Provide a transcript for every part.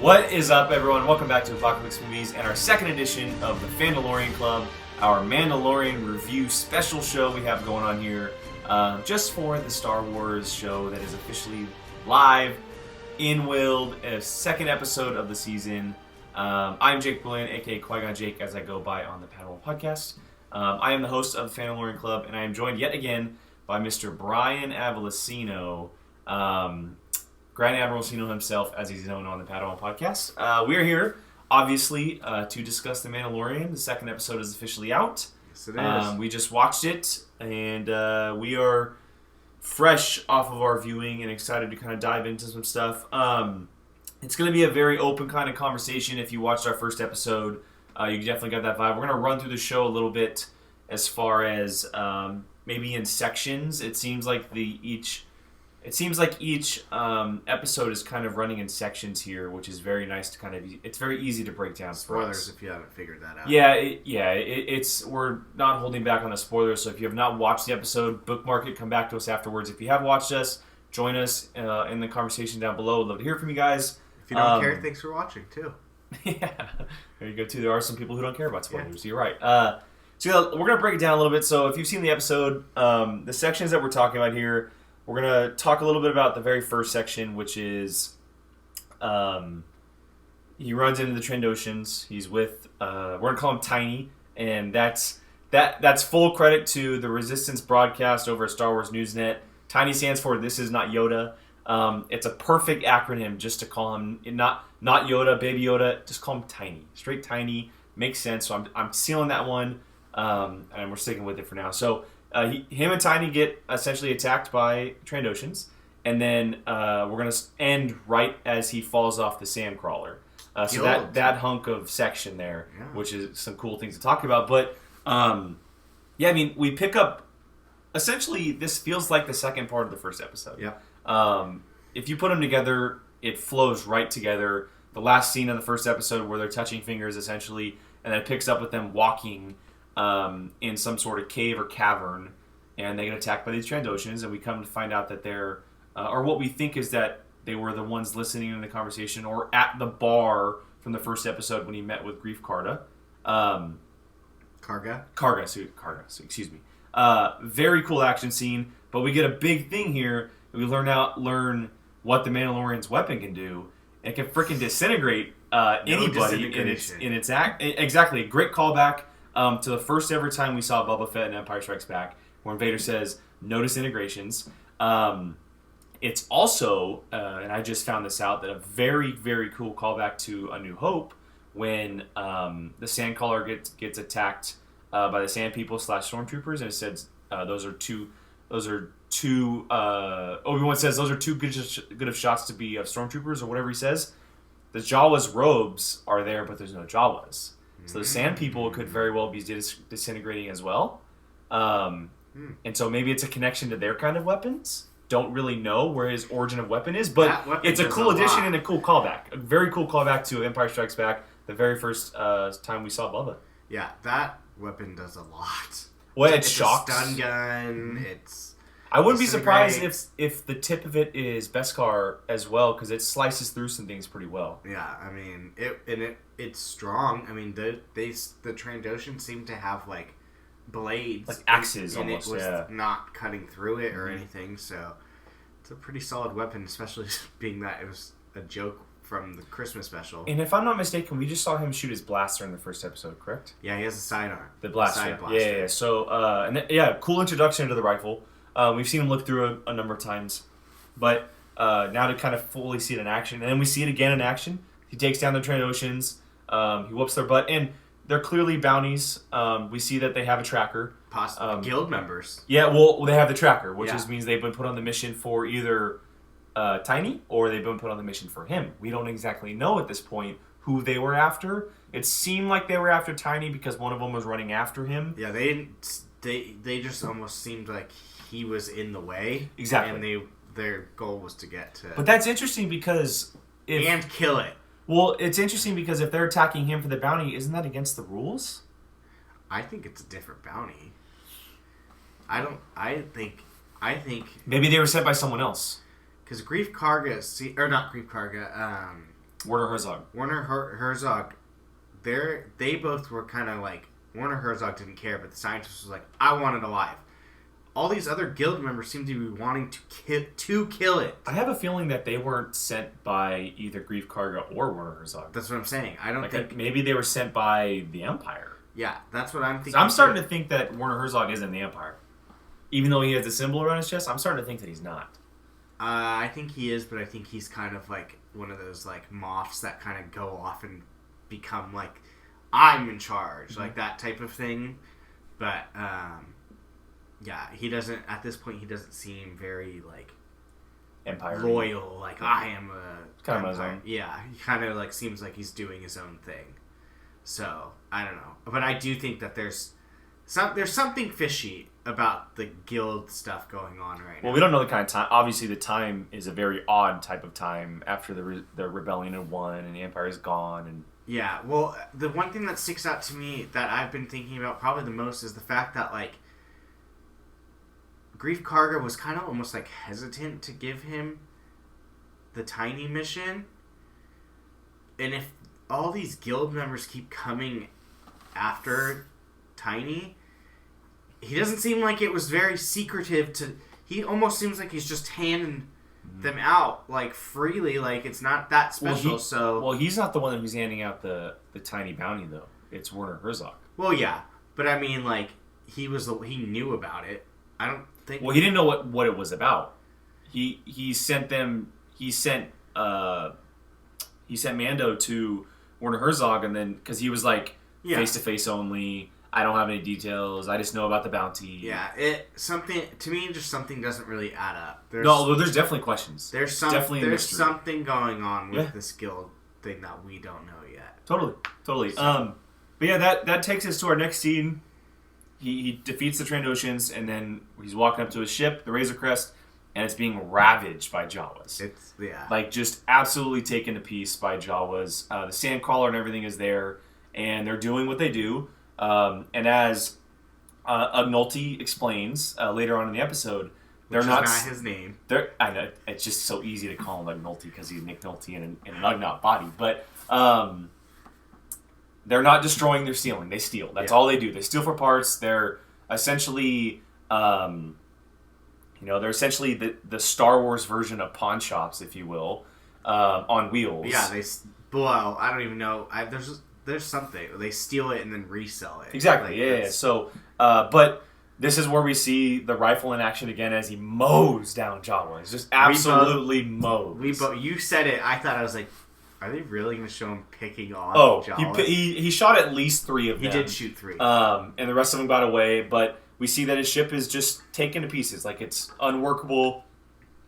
What is up, everyone? Welcome back to Apocaflix Movies and our second edition of the Fandalorian Club, our Mandalorian review special show we have going on here just for the Star Wars show that is officially live in Willed, a second episode of the season. I'm Jake Bullion, aka Qui-Gon Jake, as I go by on the Padawan podcast. I am the host of the Fandalorian Club, and I am joined yet again by Mr. Brian Avalosino, Grand Admiral Sino himself, as he's known on the Padawan podcast. We are here, obviously, to discuss The Mandalorian. The second episode is officially out. Yes, it is. We just watched it, and we are fresh off of our viewing and excited to kind of dive into some stuff. It's going to be a very open kind of conversation. If you watched our first episode, you definitely got that vibe. We're going to run through the show a little bit as far as maybe in sections. It seems like each episode is kind of running in sections here, which is very nice to kind of. It's very easy to break down. Spoilers if you haven't figured that out. It's we're not holding back on the spoilers. So if you have not watched the episode, bookmark it. Come back to us afterwards. If you have watched us, join us in the conversation down below. I'd love to hear from you guys. If you don't care, thanks for watching too. Yeah, there you go too. There are some people who don't care about spoilers. Yeah. You're right. So we're gonna break it down a little bit. So if you've seen the episode, the sections that we're talking about here. We're going to talk a little bit about the very first section, which is he runs into the Trandoshans. He's with, we're going to call him Tiny, and that's full credit to the Resistance broadcast over at Star Wars Newsnet. Tiny stands for This Is Not Yoda. It's a perfect acronym just to call him, not Yoda, Baby Yoda, just call him Tiny. Straight Tiny. Makes sense, so I'm sealing that one, and we're sticking with it for now. So, him and Tiny get essentially attacked by Trandoshans, and then we're going to end right as he falls off the sandcrawler. So that hunk of section there, yeah. Which is some cool things to talk about. But, we pick up, essentially, this feels like the second part of the first episode. Yeah. If you put them together, it flows right together. The last scene of the first episode where they're touching fingers, essentially, and then it picks up with them walking in some sort of cave or cavern, and they get attacked by these Trandoshans, and we come to find out that they're, or what we think is that they were the ones listening to the conversation, or at the bar from the first episode when he met with Greef Karga. Karga, excuse me. Very cool action scene, but we get a big thing here. We learn what the Mandalorian's weapon can do. It can freaking disintegrate anybody in its act. Exactly, great callback. To the first ever time we saw Boba Fett in Empire Strikes Back, when Vader says, no disintegrations. It's also, and I just found this out, that a very, very cool callback to A New Hope, when the Sandcaller gets attacked by the Sand People / Stormtroopers, and it says those are two. Obi-Wan says those are too good of shots to be of Stormtroopers, or whatever he says. The Jawa's robes are there, but there's no Jawas. So the Sand People could very well be disintegrating as well. And so maybe it's a connection to their kind of weapons. Don't really know where his origin of weapon is, but it's a cool addition and a cool callback. A very cool callback to Empire Strikes Back, the very first time we saw Bubba. Yeah, that weapon does a lot. Well, it's shocks. A stun gun. I wouldn't be surprised if the tip of it is Beskar as well, because it slices through some things pretty well. Yeah, I mean, it's strong. I mean, the Trandoshans seem to have like blades, like axes, and almost. It was not cutting through it or anything. So it's a pretty solid weapon, especially being that it was a joke from the Christmas special. And if I'm not mistaken, we just saw him shoot his blaster in the first episode, correct? Yeah, he has a sidearm. The blaster. Side blaster. Yeah. So, cool introduction to the rifle. We've seen him look through a number of times, but now to kind of fully see it in action, and then we see it again in action. He takes down the Trandoshans. He whoops their butt, and they're clearly bounties. We see that they have a tracker. Possibly guild members. Yeah, well, they have the tracker, which means they've been put on the mission for either Tiny or they've been put on the mission for him. We don't exactly know at this point who they were after. It seemed like they were after Tiny because one of them was running after him. Yeah, they just almost seemed like he was in the way. Exactly. And their goal was to get to... But that's interesting because... and kill it. Well, it's interesting because if they're attacking him for the bounty, isn't that against the rules? I think it's a different bounty. I think... Maybe they were set by someone else. Because Greef Karga... Or not Greef Karga. Werner Herzog. Herzog, they both were kind of like, Werner Herzog didn't care, but the scientist was like, I want it alive. All these other guild members seem to be wanting to kill it. I have a feeling that they weren't sent by either Grief Karga or Werner Herzog. That's what I'm saying. I don't think... Maybe they were sent by the Empire. Yeah, that's what I'm thinking. So I'm starting to think that Werner Herzog isn't the Empire. Even though he has the symbol around his chest, I'm starting to think that he's not. I think he is, but I think he's kind of like one of those like moths that kind of go off and become like, I'm in charge, like that type of thing. But yeah, he doesn't. At this point, he doesn't seem very like Empire loyal. Like I am a kind of his own. Yeah, he kind of like seems like he's doing his own thing. So I don't know, but I do think that there's something fishy about the guild stuff going on right now. Well, we don't know the kind of time. Obviously, the time is a very odd type of time after the rebellion had won and the Empire is gone. And yeah, well, the one thing that sticks out to me that I've been thinking about probably the most is the fact that like Grief Karga was kind of almost like hesitant to give him the tiny mission, and if all these guild members keep coming after Tiny, he doesn't seem like it was very secretive to... He almost seems like he's just handing them out, like, freely, like it's not that special, Well, he's not the one who's handing out the tiny bounty, though. It's Werner Herzog. Well, yeah, but I mean, like, he knew about it. I don't think... Well, he didn't know what it was about. He sent Mando to Werner Herzog, and then, because he was like, face-to-face only... I don't have any details. I just know about the bounty. Yeah, something doesn't really add up. There's definitely questions. There's something going on with this guild thing that we don't know yet. Totally. So. But yeah, that takes us to our next scene. He defeats the Trandoshans, and then he's walking up to his ship, the Razor Crest, and it's being ravaged by Jawas. Like just absolutely taken to piece by Jawas. The Sandcrawler and everything is there, and they're doing what they do. And as Ugnulty explains later on in the episode, they're not his name. I know it's just so easy to call him Ugnulty because he's Nick Nolte in an Ugnaught body. But they're not destroying; they're stealing. They steal. That's all they do. They steal for parts. They're essentially, they're essentially the Star Wars version of pawn shops, if you will, on wheels. Yeah, well, I don't even know. There's something. They steal it and then resell it. Exactly, yeah. So, but this is where we see the rifle in action again as he mows down Jawa. He's just absolutely mows. You said it. I thought, I was like, are they really going to show him picking off Jawa? He shot at least 3 of them. He did shoot 3. And the rest of them got away, but we see that his ship is just taken to pieces. Like, it's unworkable.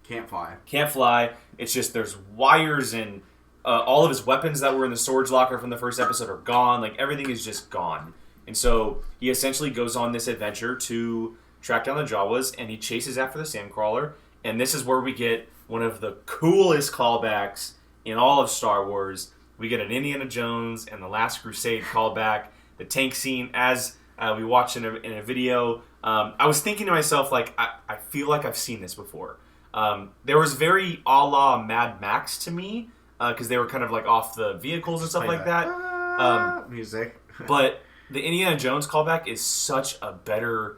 Can't fly. It's just there's wires and... all of his weapons that were in the storage locker from the first episode are gone. Like, everything is just gone. And so he essentially goes on this adventure to track down the Jawas, and he chases after the Sandcrawler. And this is where we get one of the coolest callbacks in all of Star Wars. We get an Indiana Jones and the Last Crusade callback. The tank scene, as we watched in a video. I was thinking to myself, like, I feel like I've seen this before. There was very a la Mad Max to me. Because they were kind of like off the vehicles and stuff like that. Music. But the Indiana Jones callback is such a better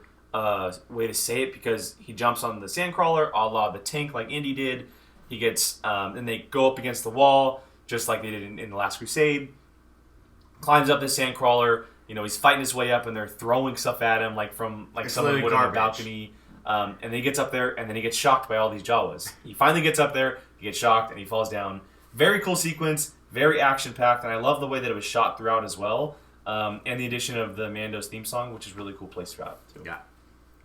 way to say it because he jumps on the Sandcrawler, a la the tank like Indy did. He gets, and they go up against the wall, just like they did in The Last Crusade. Climbs up the Sandcrawler. He's fighting his way up, and they're throwing stuff at him someone would on a balcony. And then he gets up there, and then he gets shocked by all these Jawas. He finally gets up there, he gets shocked, and he falls down. Very cool sequence, very action-packed, and I love the way that it was shot throughout as well. And the addition of the Mando's theme song, which is really cool placed throughout, too. Yeah.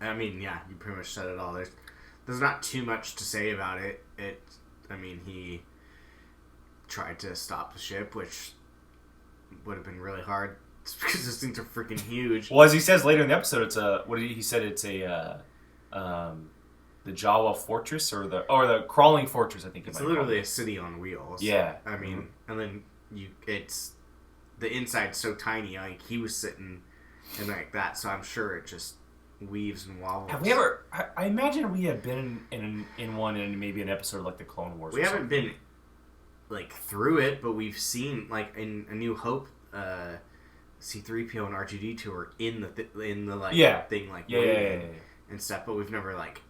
I mean, yeah, you pretty much said it all. There's not too much to say about it. He tried to stop the ship, which would have been really hard because those things are freaking huge. Well, as he says later in the episode, he said it's the Jawa fortress or the crawling fortress, I think it's literally a city on wheels. Yeah. And then it's the inside's so tiny, like he was sitting and like that, so I'm sure it just weaves and wobbles. Have we ever? I imagine we have been in one in maybe an episode like the Clone Wars. We haven't been like through it, but we've seen like in A New Hope, C-3PO and R2-D2 are in the like thing like waiting and stuff, but we've never like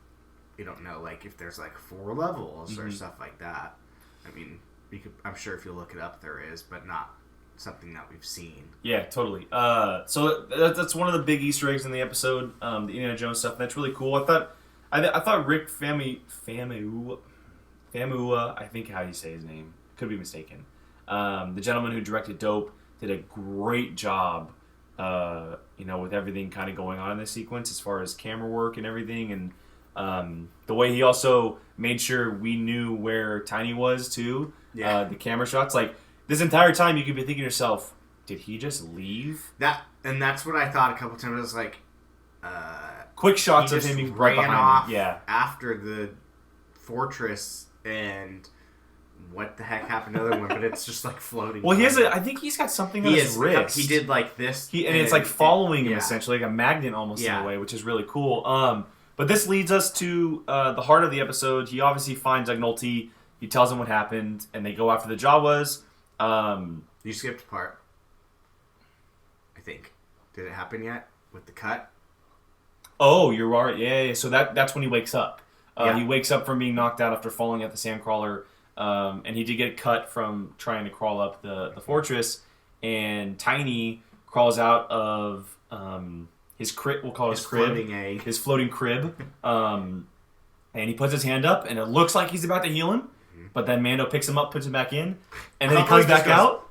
we don't know like if there's like 4 levels or stuff like that. I mean, I'm sure if you look it up there is, but not something that we've seen. Yeah, totally. So that's one of the big Easter eggs in the episode, the Indiana Jones stuff. And that's really cool. I thought Rick Famuyiwa, I think how you say his name, could be mistaken. The gentleman who directed Dope did a great job, with everything kind of going on in this sequence as far as camera work and everything, and the way he also made sure we knew where Tiny was too. Yeah. The camera shots, like this entire time, you could be thinking to yourself, did he just leave? That's what I thought a couple times. I was like, quick shots of him right behind him. Yeah. After the fortress, and what the heck happened to the other one? But it's just like floating. Well, I think he's got something on his wrist. He did like this, and it's like following him essentially, like a magnet almost in a way, which is really cool. But this leads us to the heart of the episode. He obviously finds Agnolotti. He tells him what happened, and they go after the Jawas. You skipped a part. I think. Did it happen yet with the cut? Oh, you're right. Yeah. So that's when he wakes up. He wakes up from being knocked out after falling at the sandcrawler, and he did get cut from trying to crawl up the fortress. And Tiny crawls out of his crib. We'll call it his crib. Floating egg. His floating crib. And he puts his hand up, and it looks like he's about to heal him. But then Mando picks him up, puts him back in, and then he comes back out.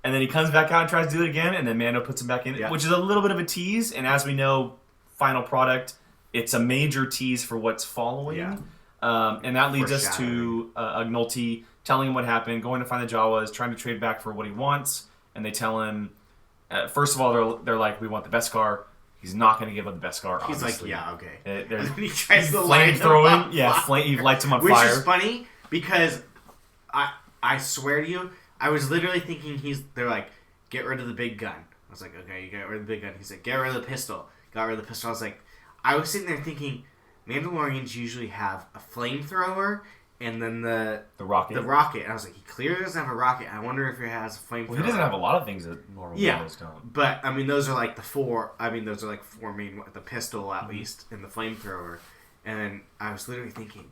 And then he comes back out and tries to do it again, and then Mando puts him back in, which is a little bit of a tease. And as we know, final product, it's a major tease for what's following. Yeah. And that leads us to Agnolotti telling him what happened, going to find the Jawas, trying to trade back for what he wants. And they tell him, first of all, they're like, we want the Beskar. He's not going to give up the Beskar, obviously. He's like, yeah, okay. And then he tries to light him on fire. He lights him on fire. Which is funny, because I swear to you, I was literally thinking they're like, get rid of the big gun. I was like, okay, you get rid of the big gun. He's like, get rid of the pistol. Got rid of the pistol. I was like, I was sitting there thinking, Mandalorians usually have a flamethrower and then the rocket. The rocket. And I was like, he clearly doesn't have a rocket. I wonder if he has a flamethrower. Well, he doesn't have a lot of things that normal Mandos don't. But, I mean, those are like the four. I mean, those are like 4 main, the pistol at least, and the flamethrower. And then I was literally thinking,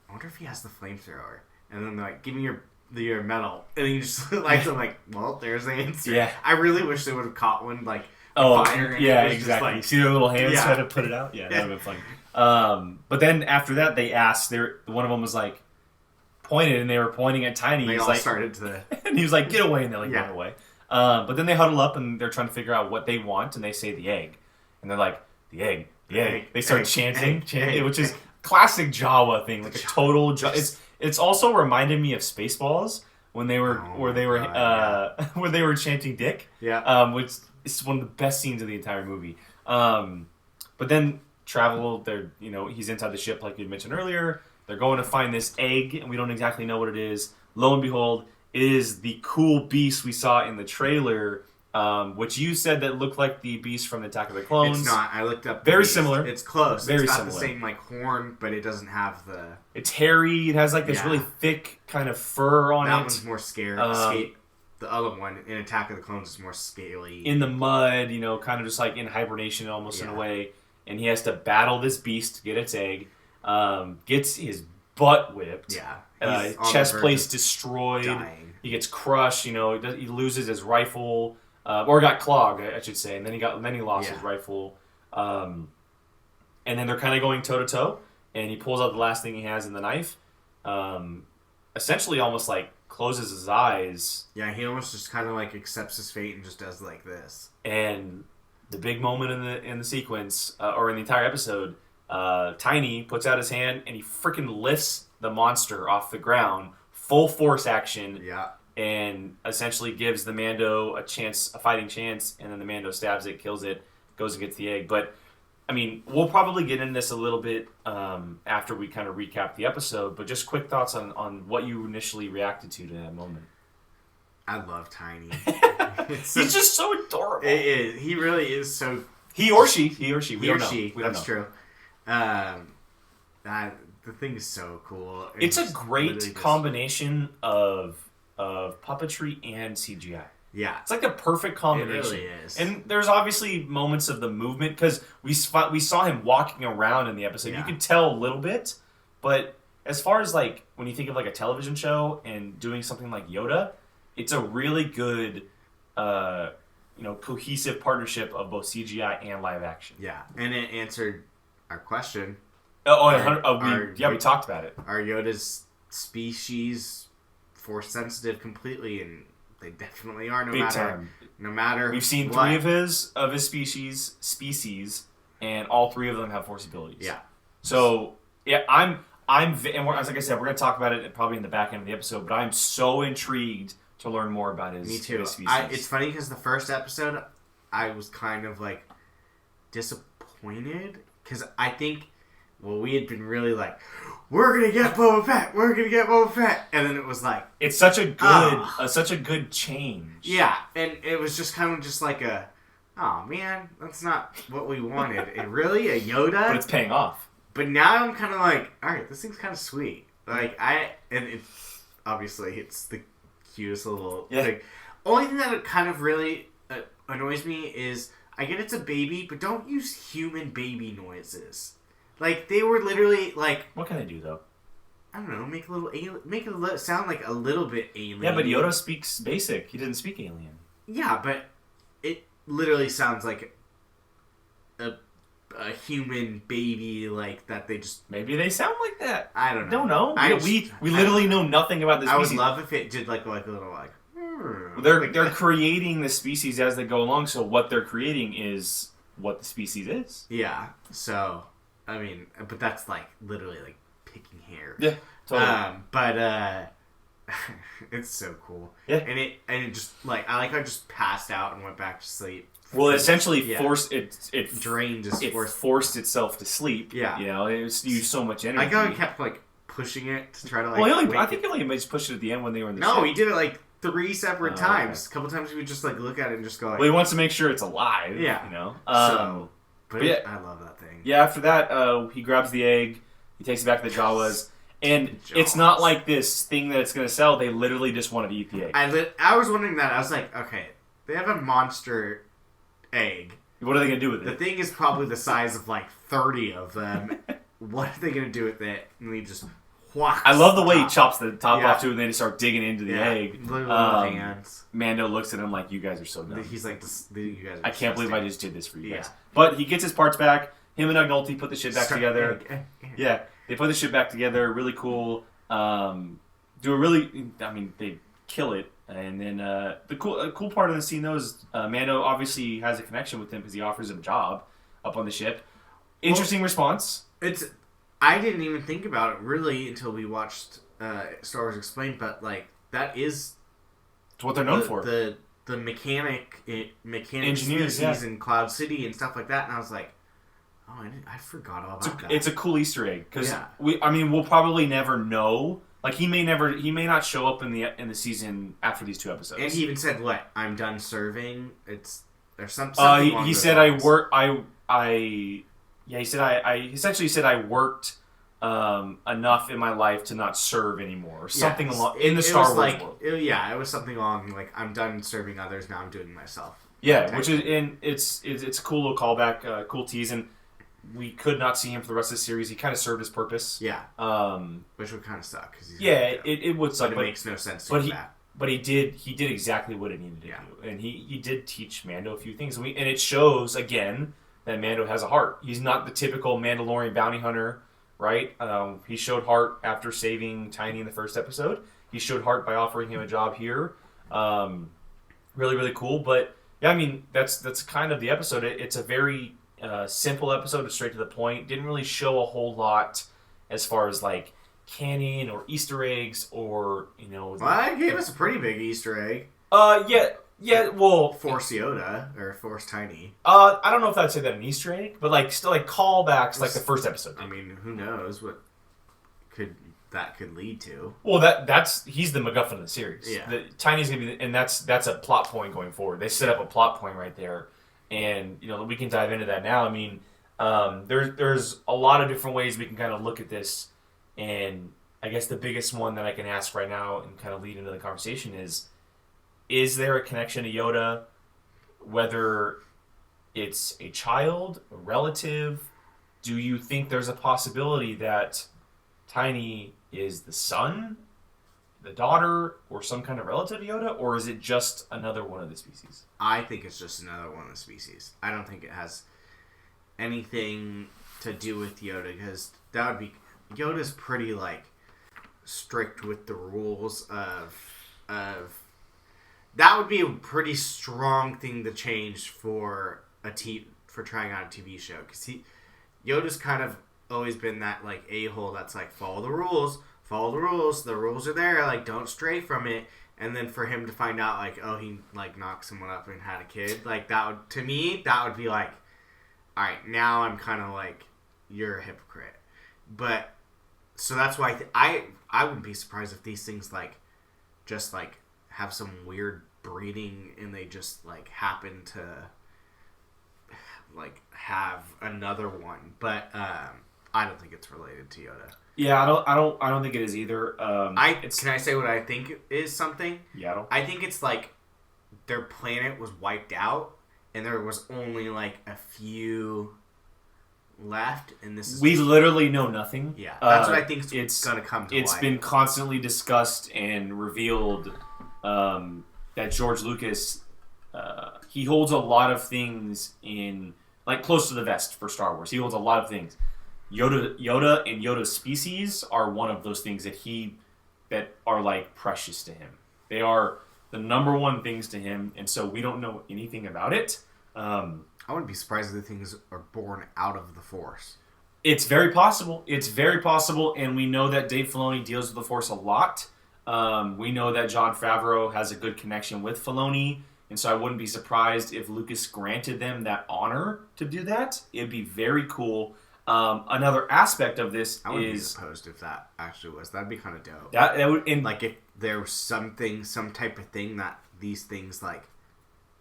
I wonder if he has the flamethrower. And then they're like, give me your metal. And he just lights it. I'm like, well, there's the answer. Yeah. I really wish they would have caught one, like, fire. Yeah, exactly. Like, see their little hands try to put it out? Yeah, that would have been funny. But then after that, they asked, one of them was like, pointed, and they were pointing at Tiny. They He's all like, started to... And he was like, get away, and they like run away. But then they huddle up, and they're trying to figure out what they want, and they say the egg. And they're like, the egg, the egg. They start chanting, which is classic Jawa thing, like a total... It's also reminded me of Spaceballs when they were where they were chanting Dick. Yeah. Which is one of the best scenes of the entire movie. But then he's inside the ship like you mentioned earlier. They're going to find this egg, and we don't exactly know what it is. Lo and behold, it is the cool beast we saw in the trailer, which you said that looked like the beast from the Attack of the Clones. It's not. I looked up. Very similar. It's close. Very it's got similar. The same like horn, but it doesn't have the. It's hairy. It has like this really thick kind of fur on it. That one's more scary. The other one in Attack of the Clones is more scaly. In the mud, kind of just like in hibernation almost in a way. And he has to battle this beast to get its egg. Gets his butt whipped. Yeah. Chest plates destroyed. Dying. He gets crushed. He loses his rifle, or got clogged, I should say. And then he lost his rifle. And then they're kind of going toe to toe. And he pulls out the last thing he has in the knife. Essentially, almost like closes his eyes. Yeah, he almost just kind of like accepts his fate and just does like this. And the big moment in the sequence, or in the entire episode, Tiny puts out his hand and he freaking lifts the monster off the ground, full force action. Yeah. And essentially gives the Mando a fighting chance, and then the Mando stabs it, kills it, goes and gets the egg. But I mean, we'll probably get into this a little bit after we kind of recap the episode, but just quick thoughts on what you initially reacted to that moment. I love Tiny. He's just so adorable. It is. He really is so... He or she. We don't know. That's true. The thing is so cool. It's a great combination of of puppetry and CGI. Yeah. It's like the perfect combination. It really is. And there's obviously moments of the movement, because we saw him walking around in the episode. Yeah. You could tell a little bit, but as far as like when you think of like a television show and doing something like Yoda, it's a really good, cohesive partnership of both CGI and live action. Yeah, and it answered our question. We talked about it. Are Yoda's species force sensitive completely? And they definitely are. Big time. No matter. We've seen what. 3 of his species, and all 3 of them have force abilities. Yeah. So yeah, like I said, we're going to talk about it probably in the back end of the episode. But I'm so intrigued to learn more about his. Me too. His species. It's funny because the first episode, I was kind of like disappointed because I think, we had been really like, we're gonna get Boba Fett, and then it was like, it's such a good change. Yeah, and it was just kind of just like oh man, that's not what we wanted. And really, a Yoda, but it's paying off. But now I'm kind of like, all right, this thing's kind of sweet. Like obviously it's the cutest little thing. Only thing that kind of really annoys me is I get it's a baby, but don't use human baby noises. Like they were literally like. What can they do though? I don't know. Make it sound like a little bit alien. Yeah, but Yoda speaks basic. He doesn't speak alien. Yeah, but it literally sounds like a human baby, like that. They just maybe they sound like that. I don't know. We literally know nothing about this. I would love if it did like a little like. They're creating the species as they go along, so what they're creating is what the species is. Yeah. So I mean, but that's like literally like picking hair. Yeah. Totally. But it's so cool. Yeah. And it just like I like how it just passed out and went back to sleep. Well, it essentially forced it drained his force. Forced itself to sleep. Yeah. It used so much energy. I like how he kept like pushing it to try to like. Well, I think he only just pushed it at the end when they were in the ship. No, he did it like 3 separate times. Okay. A couple times he would just like look at it and just go like. Well, he wants to make sure it's alive. Yeah. But yeah, I love that thing. Yeah. After that, he grabs the egg. He takes it back to the Jawas. And it's not like this thing that it's going to sell. They literally just want to eat the egg. I was wondering that. I was like, okay, they have a monster egg. What are they going to do with it? The thing is probably the size of like 30 of them. What are they going to do with it? And he just whacks. I love the way he chops the top off too, and then he starts digging into the egg. Literally hands. Mando looks at him like, "You guys are so dumb." He's like, "You guys are I can't believe I just did this for you guys." But he gets his parts back. Him and Ugnulty put the shit back together. Yeah, they put the shit back together. Really cool. They kill it. And then the cool part of the scene though is Mando obviously has a connection with him because he offers him a job up on the ship. Interesting response. I didn't even think about it really until we watched Star Wars Explained, but like that is it's what they're known for. The mechanic engineers species in Cloud City and stuff like that, and I was like, oh, I forgot all about that. It's a cool Easter egg because we'll probably never know. Like he may not show up in the season after these 2 episodes. And he even said, "What? I'm done serving." There's something. He said he essentially said I worked enough in my life to not serve anymore, or something along in the Star Wars world. It was something along like I'm done serving others, now I'm doing myself. Yeah, which is it's a cool little callback, cool tease, and we could not see him for the rest of the series. He kind of served his purpose. Yeah. Which would kind of suck. It would suck. But it makes no sense to do that. But he did exactly what he needed to do, and he did teach Mando a few things, and it shows again that Mando has a heart. He's not the typical Mandalorian bounty hunter, right? He showed heart after saving Tiny in the first episode. He showed heart by offering him a job here. Really, really cool. But yeah, I mean that's kind of the episode. It's a very simple episode, straight to the point. Didn't really show a whole lot as far as like canon or Easter eggs or Well, it gave us a pretty big Easter egg. Yeah. Well, Force Yoda or Force Tiny. I don't know if I'd say that an Easter egg, but like still like callbacks like the first episode. I mean, who knows what that could lead to? Well, he's the MacGuffin of the series. Yeah, Tiny's gonna be, and that's a plot point going forward. They set up a plot point right there. And we can dive into that now. I mean, there's a lot of different ways we can kind of look at this, and I guess the biggest one that I can ask right now and kind of lead into the conversation is there a connection to Yoda, whether it's a child, a relative? Do you think there's a possibility that Tiny is the son, the daughter, or some kind of relative to Yoda, or is it just another one of the species? I think it's just another one of the species. I don't think it has anything to do with Yoda, because that would be... Yoda's pretty, like, strict with the rules of that would be a pretty strong thing to change for trying out a TV show, because Yoda's kind of always been that, like, a-hole that's like, follow the rules, the rules are there, like, don't stray from it. And then for him to find out, like, oh, he, like, knocked someone up and had a kid, like, that would, to me, that would be like, alright, now I'm kind of like, you're a hypocrite. But so that's why I wouldn't be surprised if these things, like, just, like, have some weird breeding and they just, like, happen to, like, have another one. But I don't think it's related to Yoda. Yeah, I don't think it is either. Can I say what I think is something? Yaddle? I think it's like their planet was wiped out and there was only, like, a few left, and this is... We literally know nothing. Yeah, that's what I think it's going to come to It's light. been constantly discussed and revealed that George Lucas, he holds a lot of things in, like, close to the vest for Star Wars. He holds a lot of things. Yoda and Yoda's species are one of those things that are, like, precious to him. They are the number one things to him, and so we don't know anything about it. I wouldn't be surprised if the things are born out of the Force. It's very possible. And we know that Dave Filoni deals with the Force a lot. We know that Jon Favreau has a good connection with Filoni, and so I wouldn't be surprised if Lucas granted them that honor to do that. It'd be very cool. Another aspect of this I wouldn't is... be opposed if that actually was. That'd be kind of dope. That would... Like, if there was some type of thing that these things, like,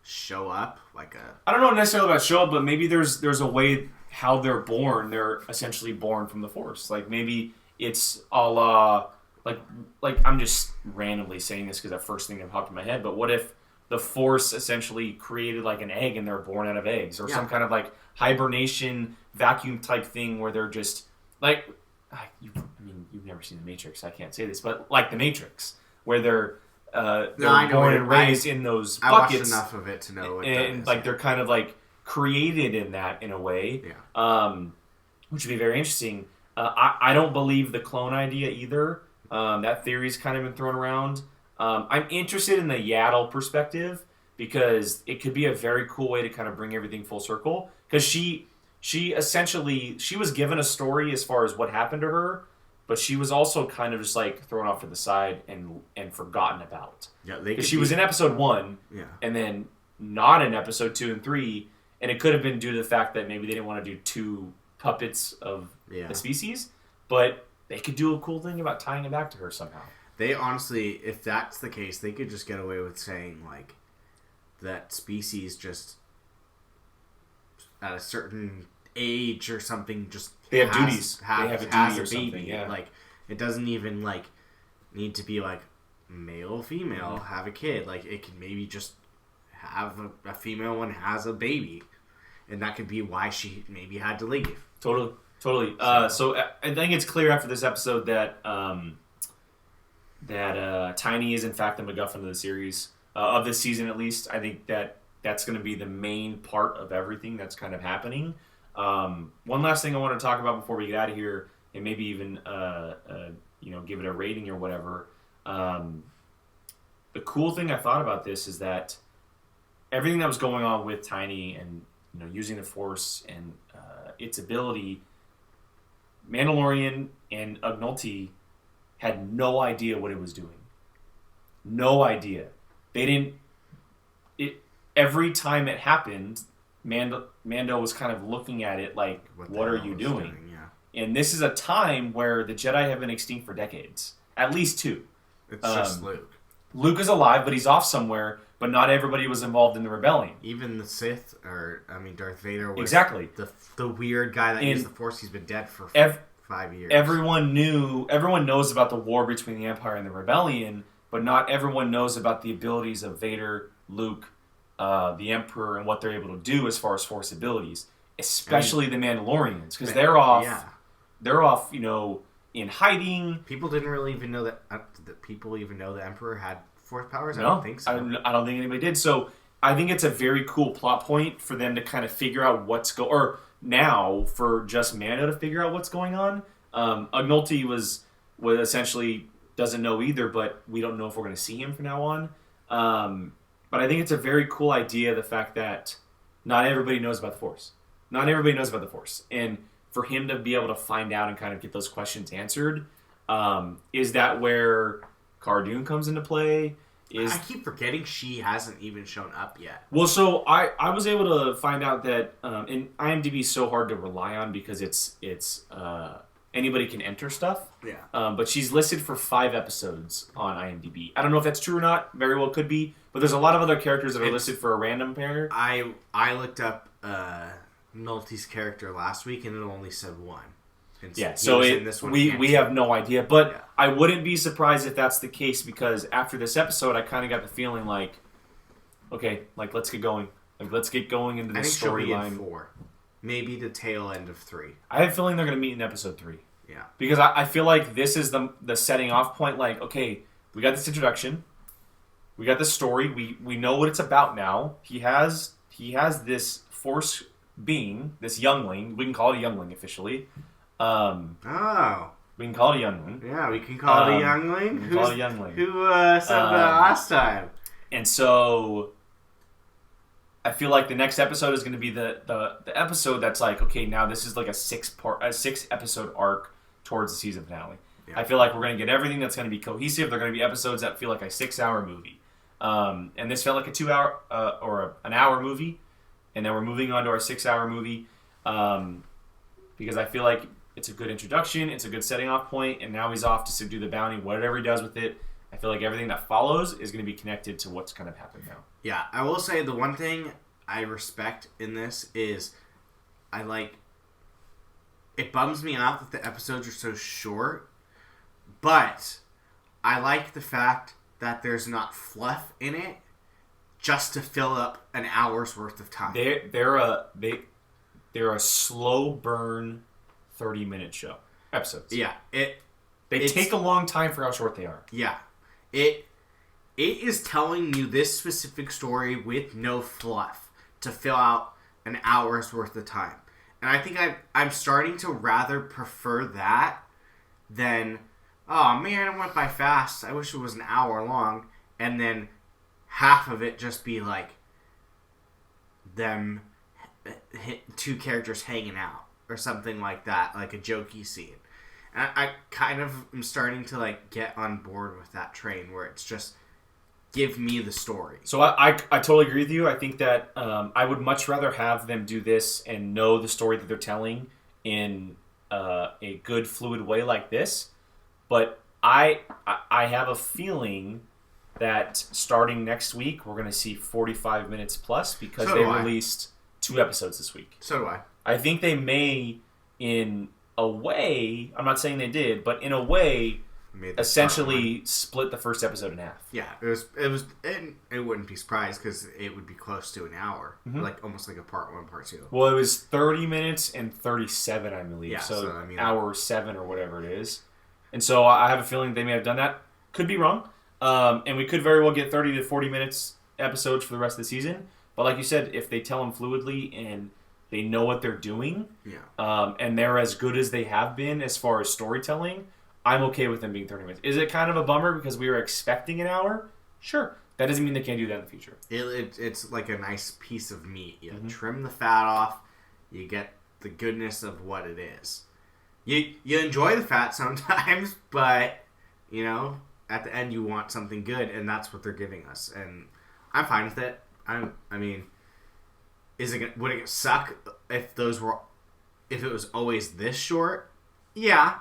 show up, like a... I don't know necessarily about show up, but maybe there's a way how they're born. They're essentially born from the Force. Like, maybe it's a la... Like I'm just randomly saying this because the first thing that popped in my head, but what if the Force essentially created, like, an egg and they're born out of eggs, or some kind of, like, hibernation vacuum type thing where they're just, like, you've never seen The Matrix, I can't say this, but like The Matrix, where they're born and raised in those buckets. I watched enough of it to know what that and is. Like, they're kind of, like, created in that, in a way, which would be very interesting. I don't believe the clone idea either. That theory's kind of been thrown around. I'm interested in the Yaddle perspective because it could be a very cool way to kind of bring everything full circle. Because she essentially, she was given a story as far as what happened to her, but she was also kind of just, like, thrown off to the side and forgotten about. Yeah, because she was in episode 1, and then not in episode 2 and 3, and it could have been due to the fact that maybe they didn't want to do 2 puppets of the species, but they could do a cool thing about tying it back to her somehow. They honestly, if that's the case, they could just get away with saying, like, that species just at a certain age or something just they have duties. They have a a duty baby. or something. Like, it doesn't even, like, need to be, like, male, female, have a kid. Like, it can maybe just have a female one has a baby, and that could be why she maybe had to leave. Totally. So I think it's clear after this episode that Tiny is in fact the MacGuffin of the series, of this season at least. I think that's going to be the main part of everything that's kind of happening. One last thing I want to talk about before we get out of here, and maybe even give it a rating or whatever. The cool thing I thought about this is that everything that was going on with Tiny and, you know, using the Force and its ability, Mandalorian and Ugnulti had no idea what it was doing. No idea. They didn't... Every time it happened, Mando was kind of looking at it like, what are you doing? And this is a time where the Jedi have been extinct for decades. At least 2. It's just Luke. Luke is alive, but he's off somewhere, but not everybody was involved in the rebellion. Even the Sith, Darth Vader was exactly the weird guy that used the Force. He's been dead for 5 years. Everyone knows about the war between the Empire and the Rebellion, but not everyone knows about the abilities of Vader, Luke, the Emperor, and what they're able to do as far as Force abilities. Especially the Mandalorians, because they're off. Yeah. They're off, in hiding. People didn't really even know that people even know the Emperor had Force powers. No, I don't think so. I don't think anybody did. So I think it's a very cool plot point for them to kind of figure out or now for just Mando to figure out what's going on. Agnolti was essentially doesn't know either, but we don't know if we're going to see him from now on. But I think it's a very cool idea, the fact that not everybody knows about the Force. Not everybody knows about the Force. And for him to be able to find out and kind of get those questions answered, is that where Cara Dune comes into play? I keep forgetting she hasn't even shown up yet. Well, so I was able to find out that and IMDb is so hard to rely on because it's anybody can enter stuff. Yeah. But she's listed for 5 episodes on IMDb. I don't know if that's true or not. Very well could be. But there's a lot of other characters that are listed for a random pair. I looked up Nolte's character last week and it only said 1. Yeah, so we have no idea. But yeah. I wouldn't be surprised if that's the case because after this episode, I kind of got the feeling like, okay, like let's get going. Like let's get going into the storyline. I think 4. Maybe the tail end of 3. I have a feeling they're going to meet in episode 3. Yeah. Because I feel like this is the setting off point. Like, okay, we got this introduction. We got this story. We know what it's about now. He has this Force being, this youngling. We can call it a youngling officially. We can call it a youngling. Yeah, we can call it a youngling. We can call it a youngling. Who said that last time? And so I feel like the next episode is going to be the episode that's like, okay, now this is like a 6 episode arc towards the season finale. Yeah. I feel like we're going to get everything that's going to be cohesive. They're going to be episodes that feel like a 6-hour movie. And this felt like a 2-hour or an hour movie. And then we're moving on to our 6-hour movie. Because I feel like it's a good introduction, it's a good setting off point, and now he's off to subdue the bounty. Whatever he does with it, I feel like everything that follows is going to be connected to what's going to happen now. Yeah, I will say the one thing I respect in this is it bums me out that the episodes are so short, but I like the fact that there's not fluff in it just to fill up an hour's worth of time. They're a slow burn 30-minute show. Episodes. Yeah. They take a long time for how short they are. Yeah. It is telling you this specific story with no fluff to fill out an hour's worth of time. And I think I'm starting to rather prefer that than, oh man, it went by fast. I wish it was an hour long. And then half of it just be like them 2 characters hanging out or something like that, like a jokey scene. And I kind of am starting to get on board with that train where it's just give me the story. So I totally agree with you. I think that I would much rather have them do this and know the story that they're telling in a good fluid way like this. But I have a feeling that starting next week we're going to see 45 minutes plus because they released 2 episodes this week. So do I. I think they may, in a way, I'm not saying they did, but in a way, essentially split the first episode in half. Yeah, it wouldn't be surprised because it would be close to an hour, almost like a part 1, part 2. Well, it was 30 minutes and 37, I believe. Yeah, so hour 7 or whatever it is. And so I have a feeling they may have done that. Could be wrong. And we could very well get 30 to 40 minutes episodes for the rest of the season. But like you said, if they tell them fluidly and they know what they're doing, and they're as good as they have been as far as storytelling, I'm okay with them being 30 minutes. Is it kind of a bummer because we were expecting an hour? Sure. That doesn't mean they can't do that in the future. It's like a nice piece of meat. You trim the fat off, you get the goodness of what it is. You enjoy the fat sometimes, but, at the end you want something good, and that's what they're giving us. And I'm fine with it. I mean, would it suck if it was always this short? Yeah.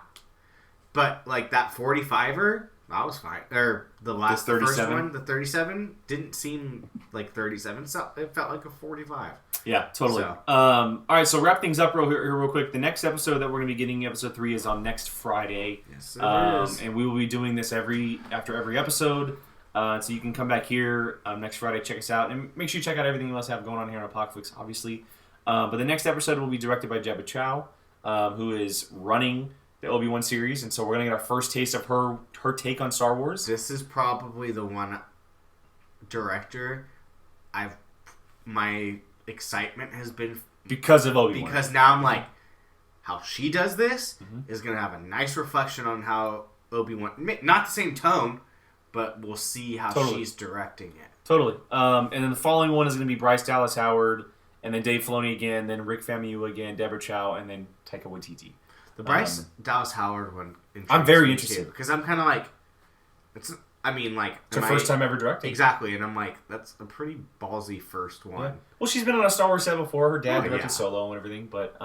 But that 45er That was fine. Or the first 37? one, the 37, didn't seem like 37. So it felt like a 45. Yeah, totally. So. All right, so wrap things up real quick. The next episode that we're going to be getting, episode 3, is on next Friday. Yes, it is. And we will be doing this after every episode. So you can come back here next Friday, check us out, and make sure you check out everything else we have going on here on Apocaflix, obviously. But the next episode will be directed by Jabba Chow, who is running the Obi-Wan series, and so we're going to get our first taste of her take on Star Wars. This is probably the one director my excitement has been because of Obi-Wan. Because now I'm like, how she does this is going to have a nice reflection on how Obi-Wan, not the same tone, but we'll see how she's directing it. Totally. And then the following one is going to be Bryce Dallas Howard, and then Dave Filoni again, then Rick Famuyiwa again, Deborah Chow, and then Taika Waititi. The Bryce Dallas Howard one. I'm very interested because I'm kind of like, it's her first time ever directing. Exactly, and I'm like, that's a pretty ballsy first one. Yeah. Well, she's been on a Star Wars set before. Her dad directed Solo and everything, but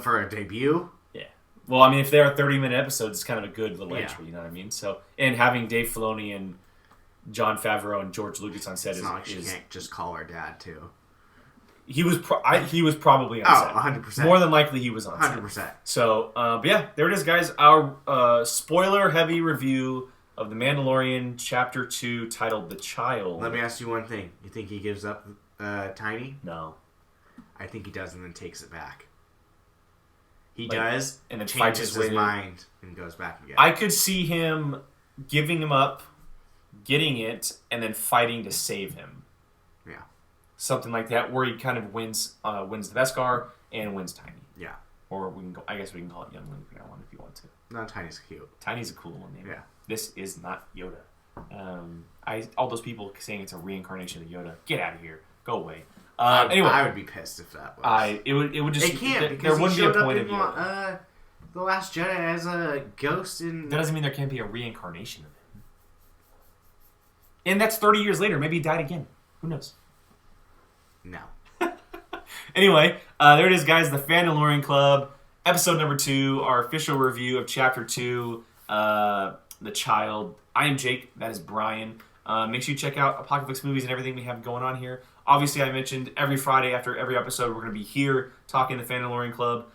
for a debut, yeah. Well, I mean, if they are 30-minute episodes, it's kind of a good little entry. You know what I mean? So, and having Dave Filoni and Jon Favreau and George Lucas on set it's not like she can't just call her dad too. He was probably on set. 100%. More than likely, he was on 100%. set. So, but yeah, there it is, guys. Our spoiler-heavy review of The Mandalorian, Chapter 2, titled The Child. Let me ask you one thing. You think he gives up Tiny? No. I think he does and then takes it back. He does, and then changes his mind and goes back again. I could see him giving him up, getting it, and then fighting to save him. Yeah. Something like that, where he kind of wins the Beskar and wins Tiny. Yeah. Or I guess we can call it Youngling from now on if you want to. No, Tiny's cute. Tiny's a cool one name. Yeah. This is not Yoda. All those people saying it's a reincarnation of Yoda. Get out of here. Go away. Anyway, I would be pissed if that was. It would just. It can't because there wouldn't be a point of Yoda. The Last Jedi as a ghost in. That doesn't mean there can't be a reincarnation of him. And that's 30 years later. Maybe he died again. Who knows? No. Anyway, there it is, guys. The Fandalorian Club, episode number 2, our official review of Chapter 2, The Child. I am Jake. That is Brian. Make sure you check out Apocaflix movies and everything we have going on here. Obviously, I mentioned every Friday after every episode, we're going to be here talking the Fandalorian Club.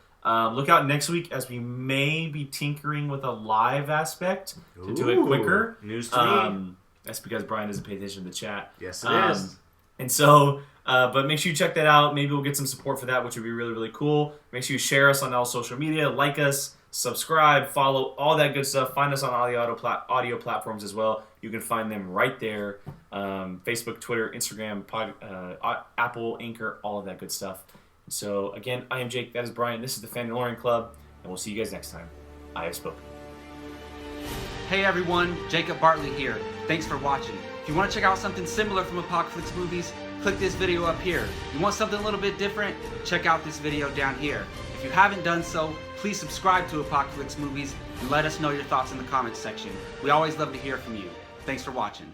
Look out next week as we may be tinkering with a live aspect to do it quicker. News to me. That's because Brian doesn't pay attention to the chat. Yes, it is. And so, but make sure you check that out. Maybe we'll get some support for that, which would be really, really cool. Make sure you share us on all social media, like us, subscribe, follow, all that good stuff. Find us on all the audio platforms as well. You can find them right there. Facebook, Twitter, Instagram, Apple, Anchor, all of that good stuff. So, again, I am Jake. That is Brian. This is the Fandalorian Club. And we'll see you guys next time. I have spoken. Hey everyone, Jacob Bartley here. Thanks for watching. If you want to check out something similar from Apocaflix movies, click this video up here. You want something a little bit different? Check out this video down here. If you haven't done so, please subscribe to Apocaflix movies and let us know your thoughts in the comments section. We always love to hear from you. Thanks for watching.